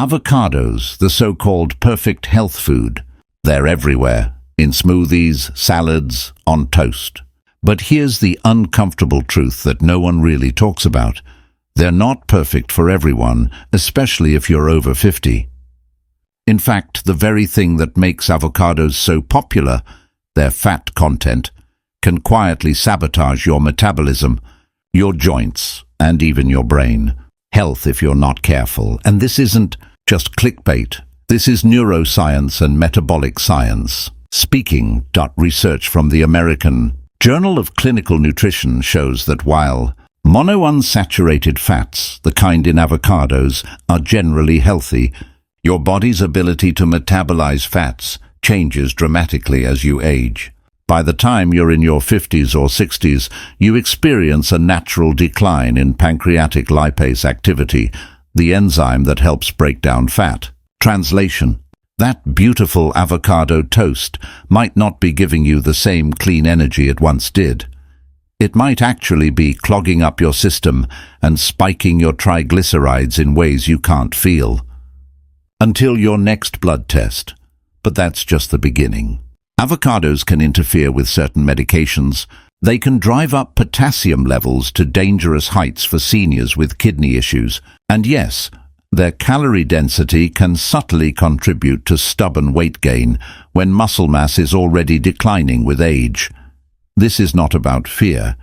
Avocados, the so-called perfect health food. They're everywhere, in smoothies, salads, on toast. But here's the uncomfortable truth that no one really talks about. They're not perfect for everyone, especially if you're over 50. In fact, the very thing that makes avocados so popular, their fat content, can quietly sabotage your metabolism, your joints, and even your brain. Health if you're not careful. And this isn't just clickbait. This is neuroscience and metabolic science. Research from the American Journal of Clinical Nutrition shows that while monounsaturated fats, the kind in avocados, are generally healthy, your body's ability to metabolize fats changes dramatically as you age. By the time you're in your 50s or 60s, you experience a natural decline in pancreatic lipase activity, the enzyme that helps break down fat. Translation: that beautiful avocado toast might not be giving you the same clean energy it once did. It might actually be clogging up your system and spiking your triglycerides in ways you can't feel. Until your next blood test. But that's just the beginning. Avocados can interfere with certain medications. They can drive up potassium levels to dangerous heights for seniors with kidney issues. And yes, their calorie density can subtly contribute to stubborn weight gain when muscle mass is already declining with age. This is not about fear.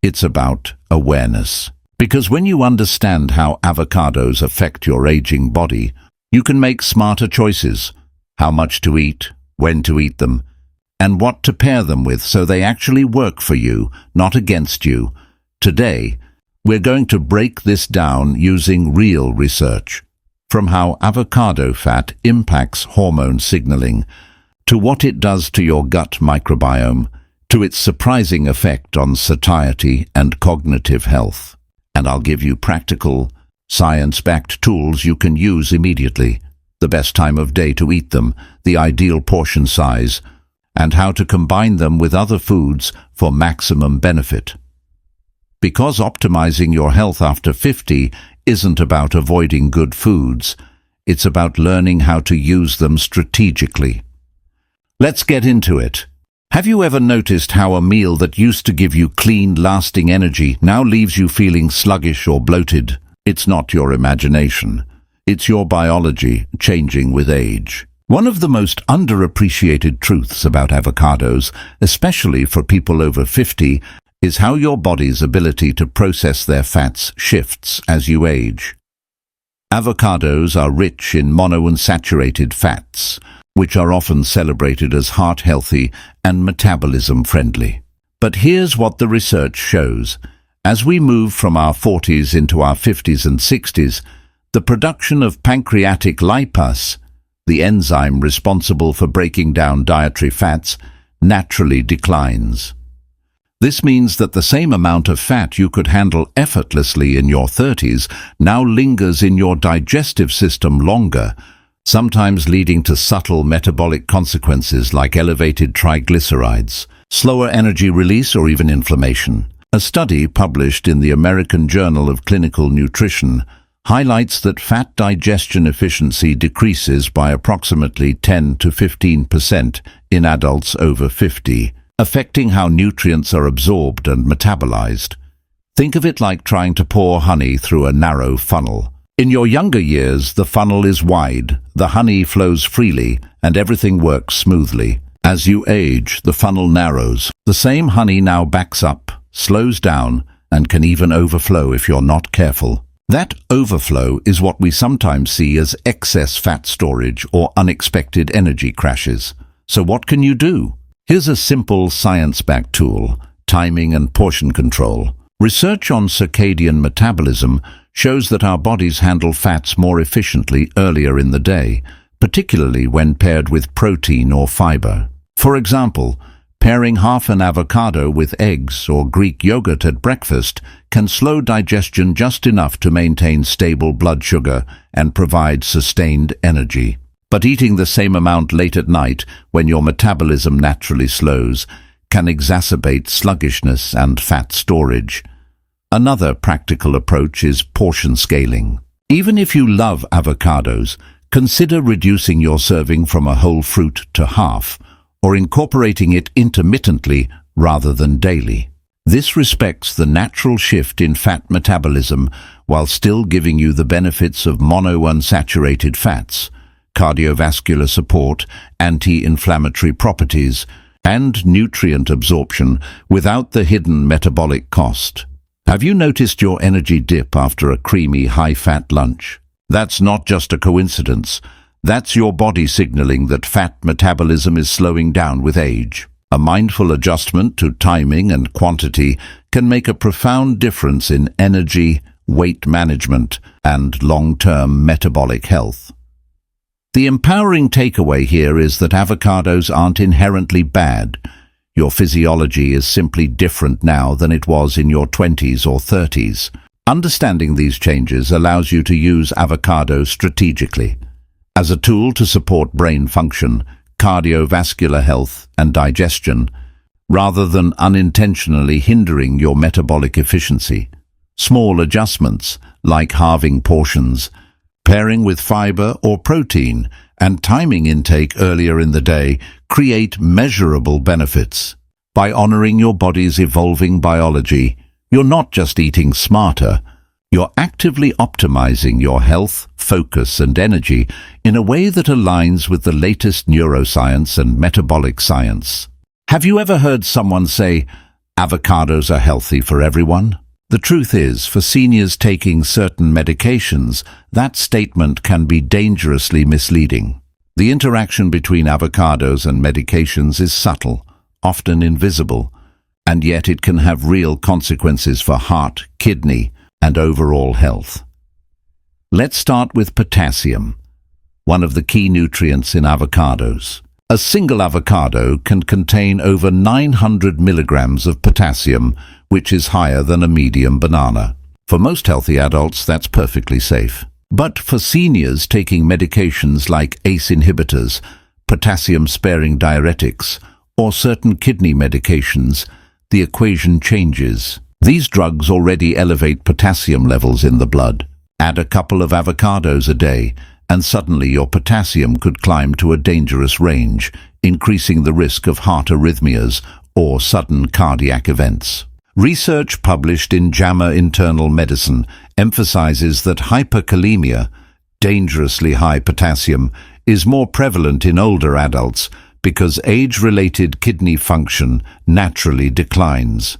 It's about awareness. Because when you understand how avocados affect your aging body, you can make smarter choices. How much to eat, when to eat them, and what to pair them with so they actually work for you, not against you. Today, we're going to break this down using real research, from how avocado fat impacts hormone signaling, to what it does to your gut microbiome, to its surprising effect on satiety and cognitive health. And I'll give you practical, science-backed tools you can use immediately, the best time of day to eat them, the ideal portion size, and how to combine them with other foods for maximum benefit. Because optimizing your health after 50 isn't about avoiding good foods, it's about learning how to use them strategically. Let's get into it. Have you ever noticed how a meal that used to give you clean, lasting energy now leaves you feeling sluggish or bloated? It's not your imagination. It's your biology changing with age. One of the most underappreciated truths about avocados, especially for people over 50, is how your body's ability to process their fats shifts as you age. Avocados are rich in monounsaturated fats, which are often celebrated as heart-healthy and metabolism-friendly. But here's what the research shows. As we move from our 40s into our 50s and 60s, the production of pancreatic lipase, the enzyme responsible for breaking down dietary fats, naturally declines. This means that the same amount of fat you could handle effortlessly in your 30s now lingers in your digestive system longer, sometimes leading to subtle metabolic consequences like elevated triglycerides, slower energy release, or even inflammation. A study published in the American Journal of Clinical Nutrition highlights that fat digestion efficiency decreases by approximately 10 to 15% in adults over 50, affecting how nutrients are absorbed and metabolized. Think of it like trying to pour honey through a narrow funnel. In your younger years, the funnel is wide, the honey flows freely, and everything works smoothly. As you age, the funnel narrows. The same honey now backs up, slows down, and can even overflow if you're not careful. That overflow is what we sometimes see as excess fat storage or unexpected energy crashes. So what can you do? Here's a simple science-backed tool: timing and portion control. Research on circadian metabolism shows that our bodies handle fats more efficiently earlier in the day, particularly when paired with protein or fiber. For example, pairing half an avocado with eggs or Greek yogurt at breakfast can slow digestion just enough to maintain stable blood sugar and provide sustained energy. But eating the same amount late at night, when your metabolism naturally slows, can exacerbate sluggishness and fat storage. Another practical approach is portion scaling. Even if you love avocados, consider reducing your serving from a whole fruit to half, or incorporating it intermittently rather than daily. This respects the natural shift in fat metabolism while still giving you the benefits of monounsaturated fats, cardiovascular support, anti-inflammatory properties, and nutrient absorption without the hidden metabolic cost. Have you noticed your energy dip after a creamy, high-fat lunch? That's not just a coincidence. That's your body signaling that fat metabolism is slowing down with age. A mindful adjustment to timing and quantity can make a profound difference in energy, weight management, and long-term metabolic health. The empowering takeaway here is that avocados aren't inherently bad. Your physiology is simply different now than it was in your 20s or 30s. Understanding these changes allows you to use avocados strategically, as a tool to support brain function, cardiovascular health, and digestion, rather than unintentionally hindering your metabolic efficiency. Small adjustments, like halving portions, pairing with fiber or protein, and timing intake earlier in the day, create measurable benefits. By honoring your body's evolving biology, you're not just eating smarter, you're actively optimizing your health, focus, and energy in a way that aligns with the latest neuroscience and metabolic science. Have you ever heard someone say, "Avocados are healthy for everyone"? The truth is, for seniors taking certain medications, that statement can be dangerously misleading. The interaction between avocados and medications is subtle, often invisible, and yet it can have real consequences for heart, kidney, and overall health. Let's start with potassium, one of the key nutrients in avocados. A single avocado can contain over 900 milligrams of potassium, which is higher than a medium banana. For most healthy adults, that's perfectly safe. But for seniors taking medications like ACE inhibitors, potassium-sparing diuretics, or certain kidney medications, the equation changes. These drugs already elevate potassium levels in the blood. Add a couple of avocados a day, and suddenly your potassium could climb to a dangerous range, increasing the risk of heart arrhythmias or sudden cardiac events. Research published in JAMA Internal Medicine emphasizes that hyperkalemia, dangerously high potassium, is more prevalent in older adults because age-related kidney function naturally declines.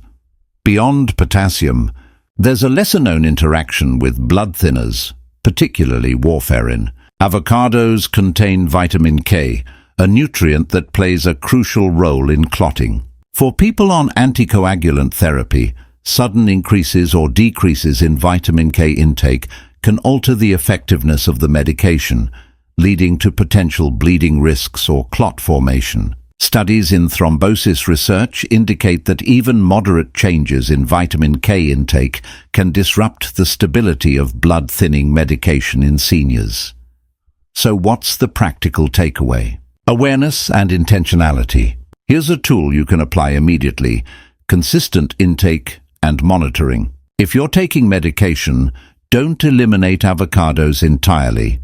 Beyond potassium, there's a lesser-known interaction with blood thinners, particularly warfarin. Avocados contain vitamin K, a nutrient that plays a crucial role in clotting. For people on anticoagulant therapy, sudden increases or decreases in vitamin K intake can alter the effectiveness of the medication, leading to potential bleeding risks or clot formation. Studies in thrombosis research indicate that even moderate changes in vitamin K intake can disrupt the stability of blood-thinning medication in seniors. So what's the practical takeaway? Awareness and intentionality. Here's a tool you can apply immediately: consistent intake and monitoring. If you're taking medication, don't eliminate avocados entirely.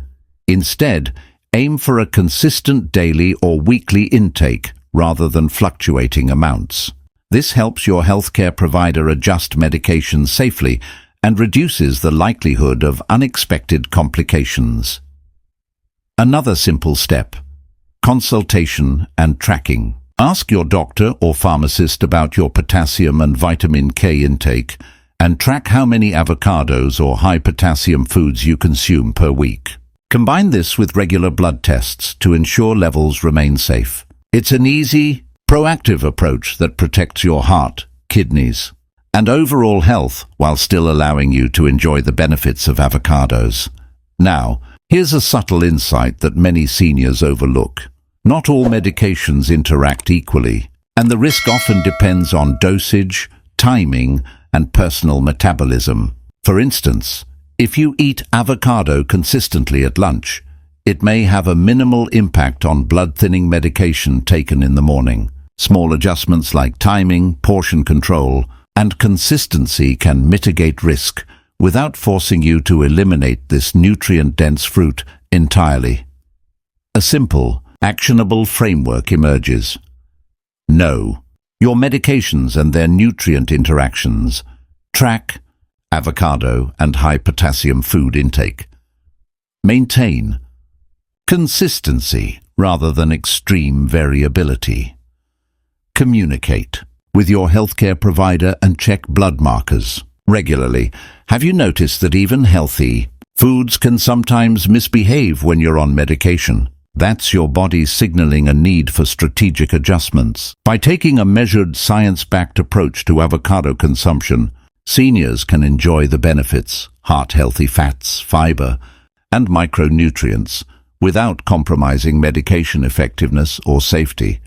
Instead, aim for a consistent daily or weekly intake rather than fluctuating amounts. This helps your healthcare provider adjust medications safely and reduces the likelihood of unexpected complications. Another simple step: consultation and tracking. Ask your doctor or pharmacist about your potassium and vitamin K intake and track how many avocados or high-potassium foods you consume per week. Combine this with regular blood tests to ensure levels remain safe. It's an easy, proactive approach that protects your heart, kidneys, and overall health while still allowing you to enjoy the benefits of avocados. Now, here's a subtle insight that many seniors overlook. Not all medications interact equally, and the risk often depends on dosage, timing, and personal metabolism. For instance, if you eat avocado consistently at lunch, it may have a minimal impact on blood-thinning medication taken in the morning. Small adjustments like timing, portion control, and consistency can mitigate risk without forcing you to eliminate this nutrient-dense fruit entirely. A simple, actionable framework emerges. Know your medications and their nutrient interactions. Track avocado and high-potassium food intake. Maintain consistency rather than extreme variability. Communicate with your healthcare provider and check blood markers regularly. Have you noticed that even healthy foods can sometimes misbehave when you're on medication? That's your body signaling a need for strategic adjustments. By taking a measured, science-backed approach to avocado consumption, seniors can enjoy the benefits, heart-healthy fats, fiber, and micronutrients without compromising medication effectiveness or safety.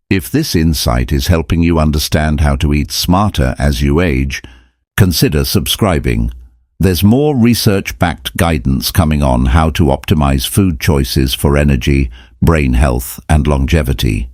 If this insight is helping you understand how to eat smarter as you age, consider subscribing. There's more research-backed guidance coming on how to optimize food choices for energy, brain health, and longevity.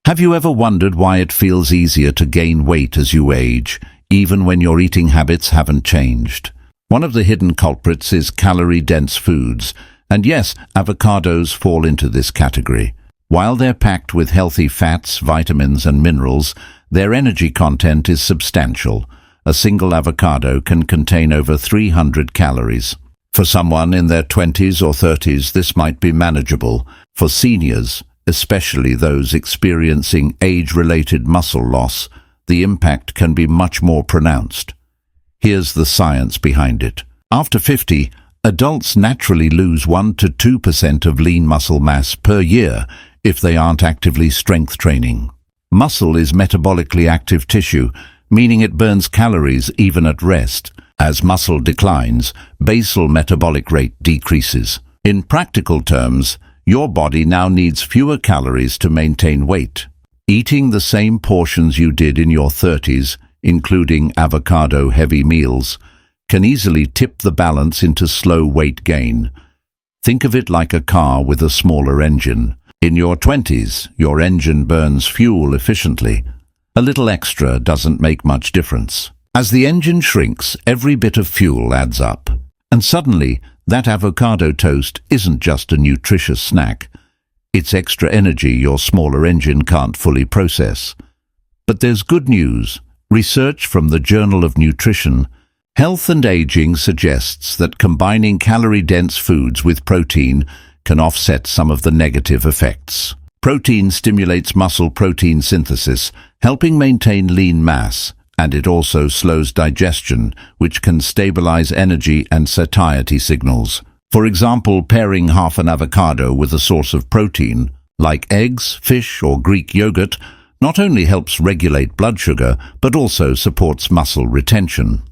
Have you ever wondered why it feels easier to gain weight as you age, even when your eating habits haven't changed? One of the hidden culprits is calorie-dense foods, and yes, avocados fall into this category. While they're packed with healthy fats, vitamins, and minerals, their energy content is substantial. A single avocado can contain over 300 calories. For someone in their 20s or 30s, this might be manageable. For seniors, especially those experiencing age-related muscle loss, the impact can be much more pronounced. Here's the science behind it. After 50, adults naturally lose 1 to 2% of lean muscle mass per year if they aren't actively strength training. Muscle is metabolically active tissue, meaning it burns calories even at rest. As muscle declines, basal metabolic rate decreases. In practical terms, your body now needs fewer calories to maintain weight. Eating the same portions you did in your 30s, including avocado-heavy meals, can easily tip the balance into slow weight gain. Think of it like a car with a smaller engine. In your 20s, your engine burns fuel efficiently. A little extra doesn't make much difference. As the engine shrinks, every bit of fuel adds up. And suddenly, that avocado toast isn't just a nutritious snack. It's extra energy your smaller engine can't fully process. But there's good news. Research from the Journal of Nutrition, Health and Aging suggests that combining calorie-dense foods with protein can offset some of the negative effects. Protein stimulates muscle protein synthesis, helping maintain lean mass, and it also slows digestion, which can stabilize energy and satiety signals. For example, pairing half an avocado with a source of protein, like eggs, fish, or Greek yogurt, not only helps regulate blood sugar, but also supports muscle retention.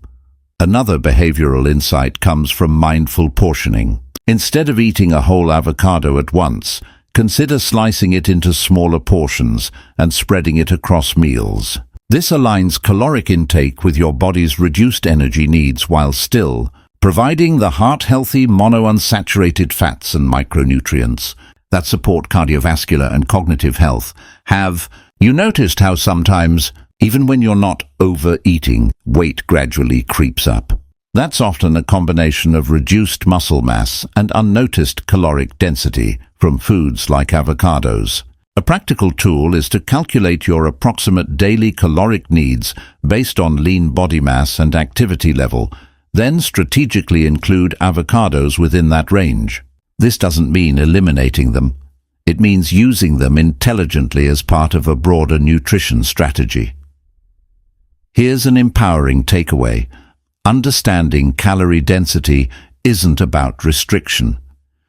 Another behavioral insight comes from mindful portioning. Instead of eating a whole avocado at once, consider slicing it into smaller portions and spreading it across meals. This aligns caloric intake with your body's reduced energy needs while still providing the heart-healthy monounsaturated fats and micronutrients that support cardiovascular and cognitive health. Have you noticed how sometimes, even when you're not overeating, weight gradually creeps up? That's often a combination of reduced muscle mass and unnoticed caloric density from foods like avocados. A practical tool is to calculate your approximate daily caloric needs based on lean body mass and activity level, then strategically include avocados within that range. This doesn't mean eliminating them. It means using them intelligently as part of a broader nutrition strategy. Here's an empowering takeaway. Understanding calorie density isn't about restriction.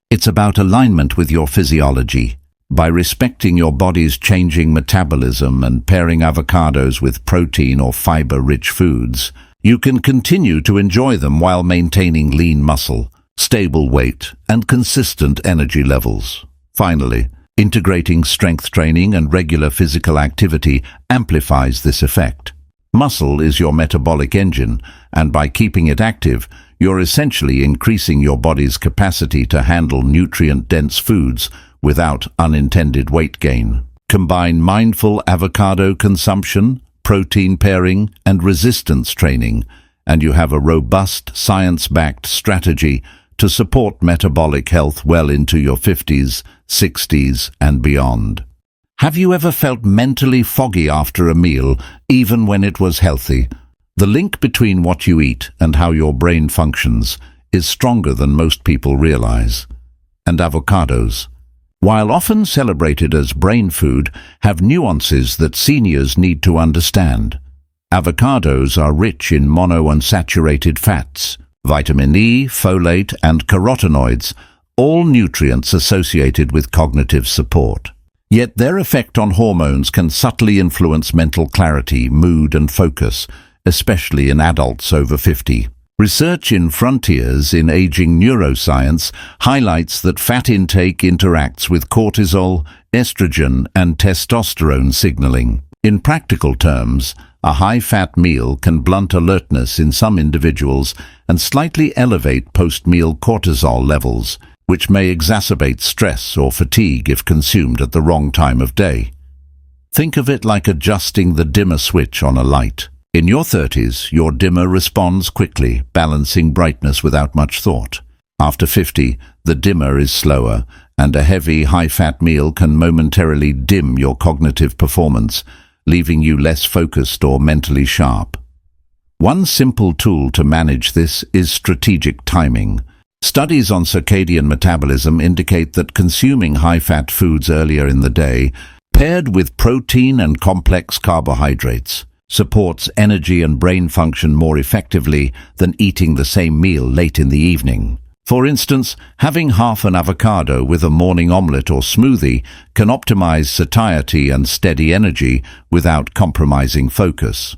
It's about alignment with your physiology. By respecting your body's changing metabolism and pairing avocados with protein or fiber-rich foods, you can continue to enjoy them while maintaining lean muscle, stable weight, and consistent energy levels. Finally, integrating strength training and regular physical activity amplifies this effect. Muscle is your metabolic engine, and by keeping it active, you're essentially increasing your body's capacity to handle nutrient-dense foods without unintended weight gain. Combine mindful avocado consumption, protein pairing, and resistance training, and you have a robust, science-backed strategy to support metabolic health well into your 50s, 60s, and beyond. Have you ever felt mentally foggy after a meal, even when it was healthy? The link between what you eat and how your brain functions is stronger than most people realize. And avocados, while often celebrated as brain food, have nuances that seniors need to understand. Avocados are rich in monounsaturated fats, vitamin E, folate, and carotenoids, all nutrients associated with cognitive support. Yet their effect on hormones can subtly influence mental clarity, mood, and focus, especially in adults over 50. Research in Frontiers in Aging Neuroscience highlights that fat intake interacts with cortisol, estrogen, and testosterone signaling. In practical terms, a high-fat meal can blunt alertness in some individuals and slightly elevate post-meal cortisol levels, which may exacerbate stress or fatigue if consumed at the wrong time of day. Think of it like adjusting the dimmer switch on a light. In your 30s, your dimmer responds quickly, balancing brightness without much thought. After 50, the dimmer is slower, and a heavy, high-fat meal can momentarily dim your cognitive performance, leaving you less focused or mentally sharp. One simple tool to manage this is strategic timing. Studies on circadian metabolism indicate that consuming high-fat foods earlier in the day, paired with protein and complex carbohydrates, supports energy and brain function more effectively than eating the same meal late in the evening. For instance, having half an avocado with a morning omelette or smoothie can optimize satiety and steady energy without compromising focus.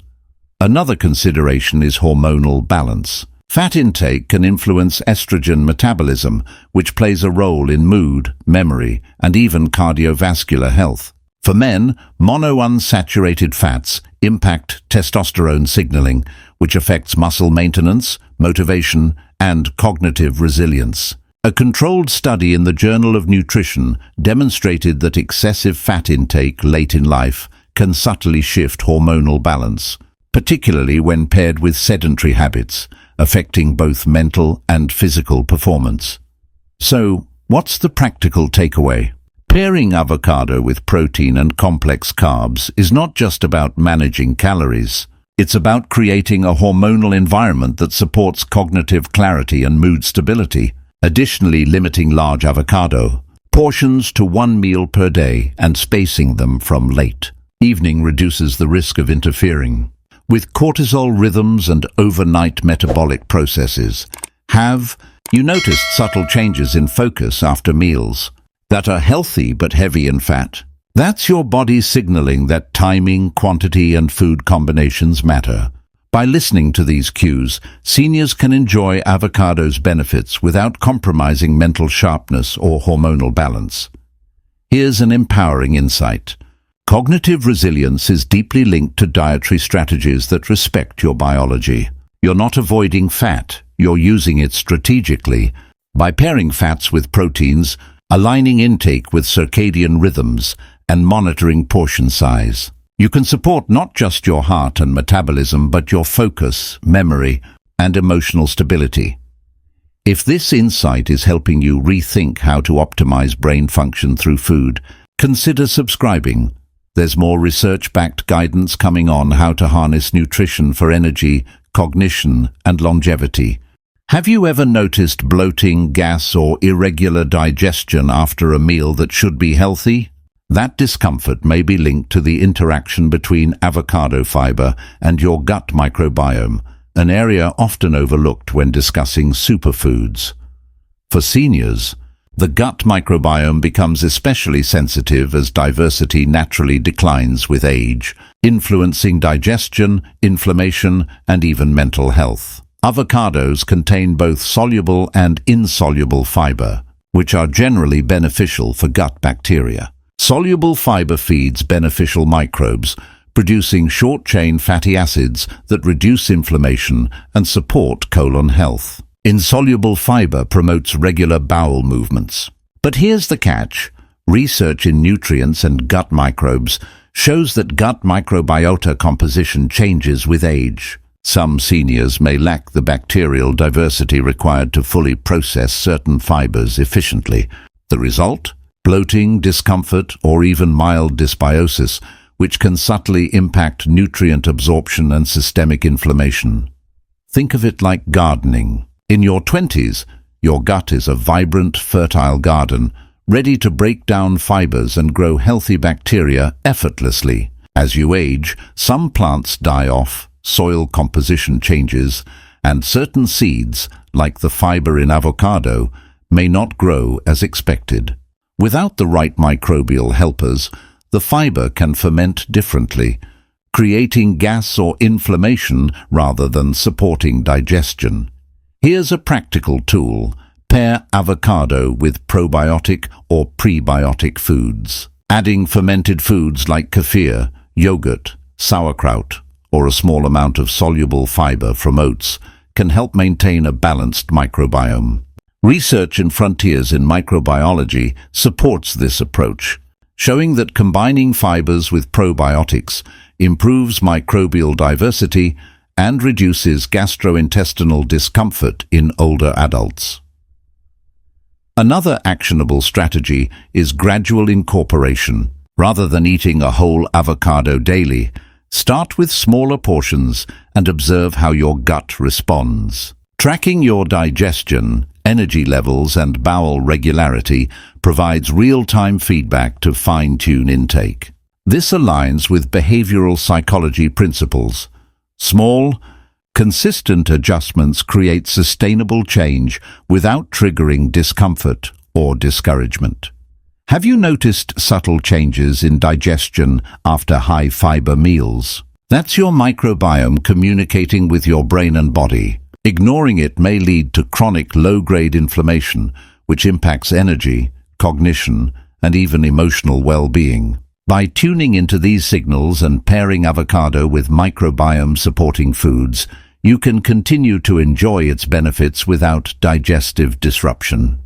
Another consideration is hormonal balance. Fat intake can influence estrogen metabolism, which plays a role in mood, memory, and even cardiovascular health. For men, monounsaturated fats impact testosterone signaling, which affects muscle maintenance, motivation, and cognitive resilience. A controlled study in the Journal of Nutrition demonstrated that excessive fat intake late in life can subtly shift hormonal balance, particularly when paired with sedentary habits, affecting both mental and physical performance. So, what's the practical takeaway? Pairing avocado with protein and complex carbs is not just about managing calories. It's about creating a hormonal environment that supports cognitive clarity and mood stability. Additionally, limiting large avocado portions to one meal per day and spacing them from late evening reduces the risk of interfering with cortisol rhythms and overnight metabolic processes. Have you noticed subtle changes in focus after meals that are healthy but heavy in fat? That's your body signaling that timing, quantity, and food combinations matter. By listening to these cues, seniors can enjoy avocado's benefits without compromising mental sharpness or hormonal balance. Here's an empowering insight. Cognitive resilience is deeply linked to dietary strategies that respect your biology. You're not avoiding fat, you're using it strategically. By pairing fats with proteins, aligning intake with circadian rhythms, and monitoring portion size, you can support not just your heart and metabolism, but your focus, memory, and emotional stability. If this insight is helping you rethink how to optimize brain function through food, consider subscribing. There's more research-backed guidance coming on how to harness nutrition for energy, cognition, and longevity. Have you ever noticed bloating, gas, or irregular digestion after a meal that should be healthy? That discomfort may be linked to the interaction between avocado fiber and your gut microbiome, an area often overlooked when discussing superfoods. For seniors, the gut microbiome becomes especially sensitive as diversity naturally declines with age, influencing digestion, inflammation, and even mental health. Avocados contain both soluble and insoluble fiber, which are generally beneficial for gut bacteria. Soluble fiber feeds beneficial microbes, producing short-chain fatty acids that reduce inflammation and support colon health. Insoluble fiber promotes regular bowel movements. But here's the catch. Research in nutrients and gut microbes shows that gut microbiota composition changes with age. Some seniors may lack the bacterial diversity required to fully process certain fibers efficiently. The result? Bloating, discomfort, or even mild dysbiosis, which can subtly impact nutrient absorption and systemic inflammation. Think of it like gardening. In your 20s, your gut is a vibrant, fertile garden, ready to break down fibers and grow healthy bacteria effortlessly. As you age, some plants die off, soil composition changes, and certain seeds, like the fiber in avocado, may not grow as expected. Without the right microbial helpers, the fiber can ferment differently, creating gas or inflammation rather than supporting digestion. Here's a practical tool. Pair avocado with probiotic or prebiotic foods. Adding fermented foods like kefir, yogurt, sauerkraut, or a small amount of soluble fiber from oats can help maintain a balanced microbiome. Research in Frontiers in Microbiology supports this approach, showing that combining fibers with probiotics improves microbial diversity and reduces gastrointestinal discomfort in older adults. Another actionable strategy is gradual incorporation. Rather than eating a whole avocado daily, start with smaller portions and observe how your gut responds. Tracking your digestion, energy levels, and bowel regularity provides real-time feedback to fine-tune intake. This aligns with behavioral psychology principles. Small, consistent adjustments create sustainable change without triggering discomfort or discouragement. Have you noticed subtle changes in digestion after high-fiber meals? That's your microbiome communicating with your brain and body. Ignoring it may lead to chronic low-grade inflammation, which impacts energy, cognition, and even emotional well-being. By tuning into these signals and pairing avocado with microbiome-supporting foods, you can continue to enjoy its benefits without digestive disruption.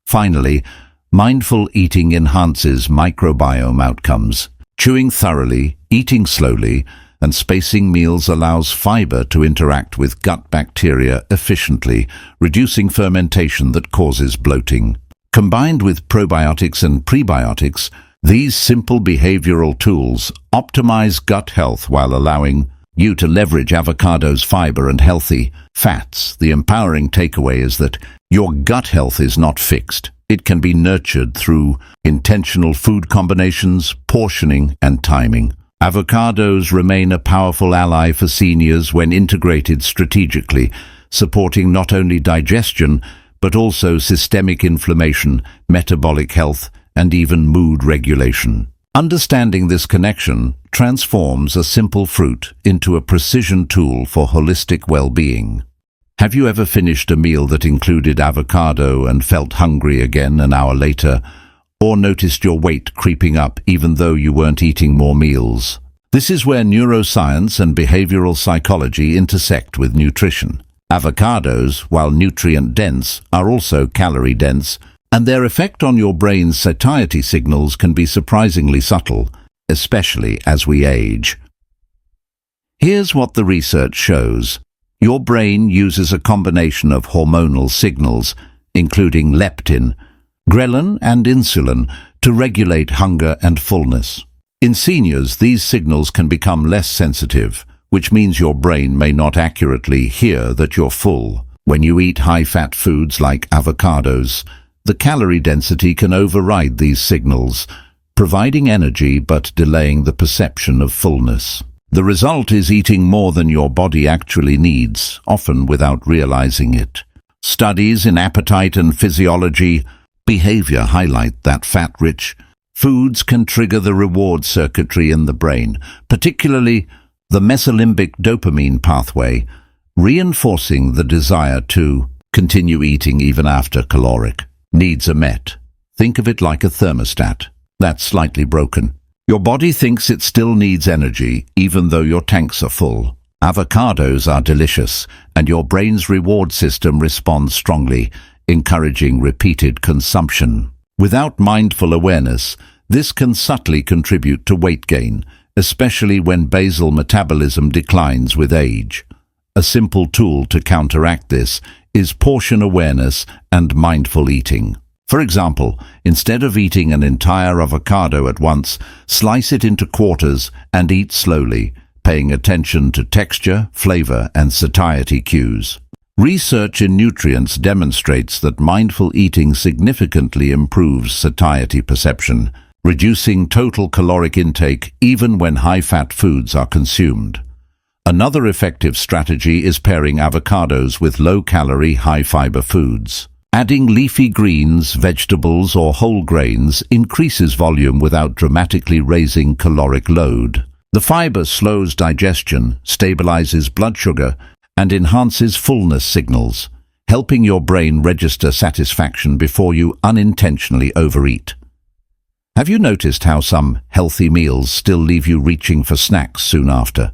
Finally, mindful eating enhances microbiome outcomes. Chewing thoroughly, eating slowly, and spacing meals allows fiber to interact with gut bacteria efficiently, reducing fermentation that causes bloating. Combined with probiotics and prebiotics, these simple behavioral tools optimize gut health while allowing you to leverage avocado's fiber and healthy fats. The empowering takeaway is that your gut health is not fixed. It can be nurtured through intentional food combinations, portioning, and timing. Avocados remain a powerful ally for seniors when integrated strategically, supporting not only digestion, but also systemic inflammation, metabolic health, and even mood regulation. Understanding this connection transforms a simple fruit into a precision tool for holistic well-being. Have you ever finished a meal that included avocado and felt hungry again an hour later, or noticed your weight creeping up even though you weren't eating more meals? This is where neuroscience and behavioral psychology intersect with nutrition. Avocados, while nutrient-dense, are also calorie-dense, and their effect on your brain's satiety signals can be surprisingly subtle, especially as we age. Here's what the research shows. Your brain uses a combination of hormonal signals, including leptin, ghrelin, and insulin, to regulate hunger and fullness. In seniors, these signals can become less sensitive, which means your brain may not accurately hear that you're full. When you eat high-fat foods like avocados, the calorie density can override these signals, providing energy but delaying the perception of fullness. The result is eating more than your body actually needs, often without realizing it. Studies in appetite and physiology behavior highlight that fat-rich foods can trigger the reward circuitry in the brain, particularly the mesolimbic dopamine pathway, reinforcing the desire to continue eating even after caloric needs are met. Think of it like a thermostat that's slightly broken. Your body thinks it still needs energy, even though your tanks are full. Avocados are delicious, and your brain's reward system responds strongly, encouraging repeated consumption. Without mindful awareness, this can subtly contribute to weight gain, especially when basal metabolism declines with age. A simple tool to counteract this is portion awareness and mindful eating. For example, instead of eating an entire avocado at once, slice it into quarters and eat slowly, paying attention to texture, flavor, and satiety cues. Research in nutrients demonstrates that mindful eating significantly improves satiety perception, reducing total caloric intake even when high-fat foods are consumed. Another effective strategy is pairing avocados with low-calorie, high-fiber foods. Adding leafy greens, vegetables, or whole grains increases volume without dramatically raising caloric load. The fiber slows digestion, stabilizes blood sugar, and enhances fullness signals, helping your brain register satisfaction before you unintentionally overeat. Have you noticed how some healthy meals still leave you reaching for snacks soon after?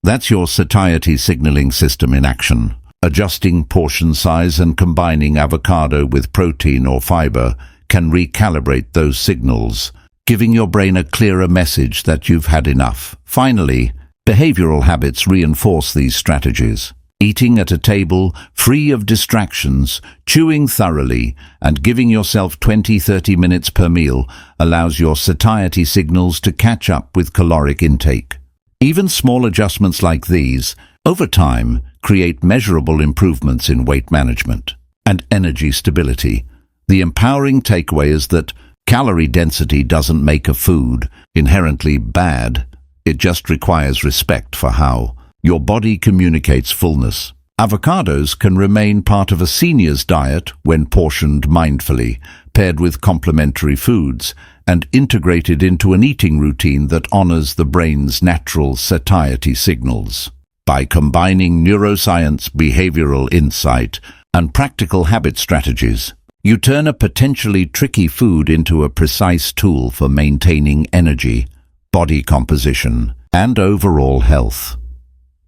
That's your satiety signaling system in action. Adjusting portion size and combining avocado with protein or fiber can recalibrate those signals, giving your brain a clearer message that you've had enough. Finally, behavioral habits reinforce these strategies. Eating at a table free of distractions, chewing thoroughly, and giving yourself 20-30 minutes per meal allows your satiety signals to catch up with caloric intake. Even small adjustments like these, over time, create measurable improvements in weight management and energy stability. The empowering takeaway is that calorie density doesn't make a food inherently bad. It just requires respect for how your body communicates fullness. Avocados can remain part of a senior's diet when portioned mindfully, paired with complementary foods, and integrated into an eating routine that honors the brain's natural satiety signals. By combining neuroscience, behavioral insight, and practical habit strategies, you turn a potentially tricky food into a precise tool for maintaining energy, body composition, and overall health.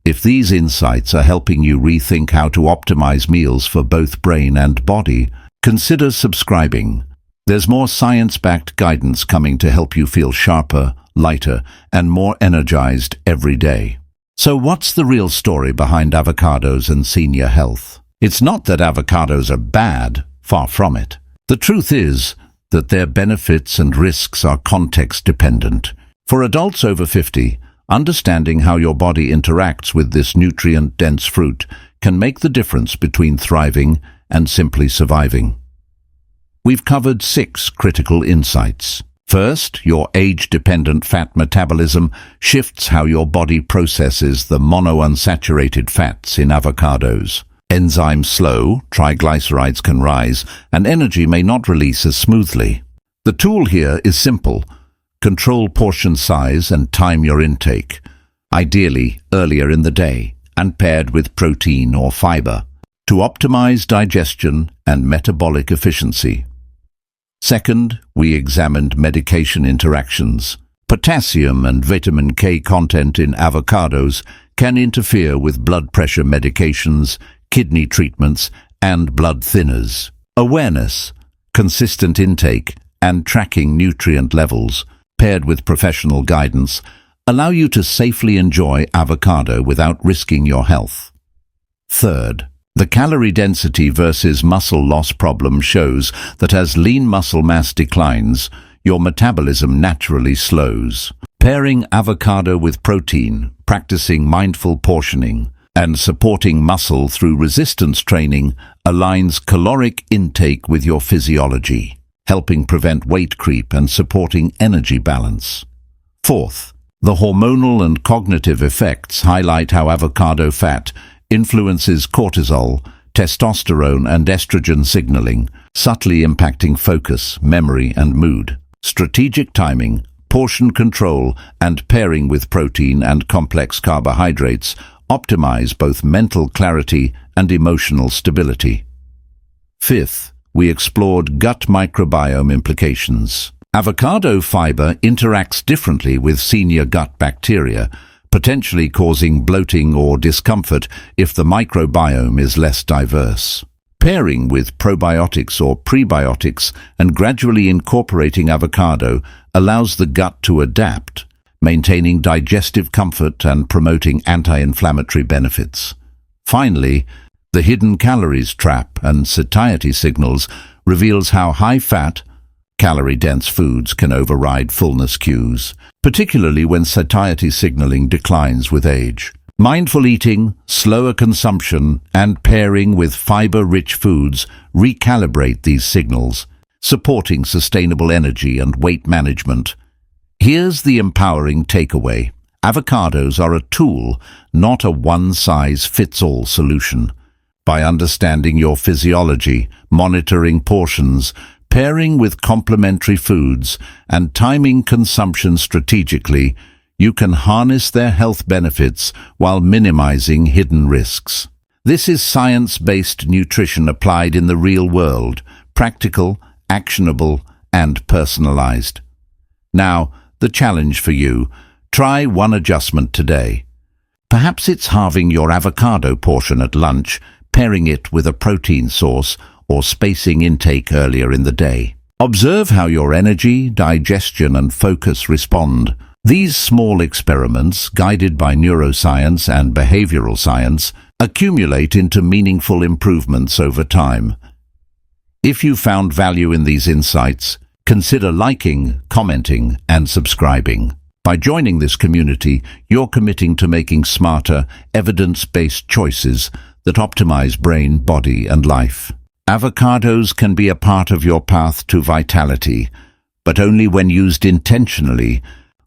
If these insights are helping you rethink how to optimize meals for both brain and body, consider subscribing. There's more science-backed guidance coming to help you feel sharper, lighter, and more energized every day. So what's the real story behind avocados and senior health? It's not that avocados are bad, far from it. The truth is that their benefits and risks are context-dependent. For adults over 50, understanding how your body interacts with this nutrient-dense fruit can make the difference between thriving and simply surviving. We've covered 6 critical insights. First, your age-dependent fat metabolism shifts how your body processes the monounsaturated fats in avocados. Enzymes slow, triglycerides can rise, and energy may not release as smoothly. The tool here is simple. Control portion size and time your intake, ideally earlier in the day, and paired with protein or fiber, to optimize digestion and metabolic efficiency. Second, we examined medication interactions. Potassium and vitamin K content in avocados can interfere with blood pressure medications, kidney treatments, and blood thinners. Awareness, consistent intake, and tracking nutrient levels, paired with professional guidance, allow you to safely enjoy avocado without risking your health. Third, the calorie density versus muscle loss problem shows that as lean muscle mass declines, your metabolism naturally slows. Pairing avocado with protein, practicing mindful portioning, and supporting muscle through resistance training aligns caloric intake with your physiology, helping prevent weight creep and supporting energy balance. Fourth, the hormonal and cognitive effects highlight how avocado fat influences cortisol, testosterone, and estrogen signaling, subtly impacting focus, memory, and mood. Strategic timing, portion control, and pairing with protein and complex carbohydrates optimize both mental clarity and emotional stability. Fifth, we explored gut microbiome implications. Avocado fiber interacts differently with senior gut bacteria, potentially causing bloating or discomfort if the microbiome is less diverse. Pairing with probiotics or prebiotics and gradually incorporating avocado allows the gut to adapt, maintaining digestive comfort and promoting anti-inflammatory benefits. Finally, the hidden calories trap and satiety signals reveals how high-fat, calorie-dense foods can override fullness cues, particularly when satiety signaling declines with age. Mindful eating, slower consumption, and pairing with fiber-rich foods recalibrate these signals, supporting sustainable energy and weight management. Here's the empowering takeaway. Avocados are a tool, not a one-size-fits-all solution. By understanding your physiology, monitoring portions, pairing with complementary foods, and timing consumption strategically, you can harness their health benefits while minimizing hidden risks. This is science-based nutrition applied in the real world, practical, actionable, and personalized. Now, the challenge for you: try one adjustment today. Perhaps it's halving your avocado portion at lunch, pairing it with a protein source, or spacing intake earlier in the day. Observe how your energy, digestion, and focus respond. These small experiments, guided by neuroscience and behavioral science, accumulate into meaningful improvements over time. If you found value in these insights, consider liking, commenting, and subscribing. By joining this community, you're committing to making smarter, evidence-based choices that optimize brain, body, and life. Avocados can be a part of your path to vitality, but only when used intentionally,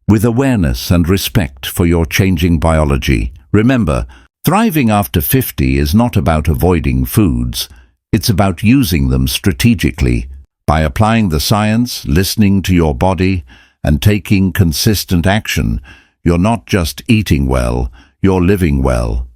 with awareness and respect for your changing biology. Remember, thriving after 50 is not about avoiding foods. It's about using them strategically. By applying the science, listening to your body, and taking consistent action, you're not just eating well, you're living well.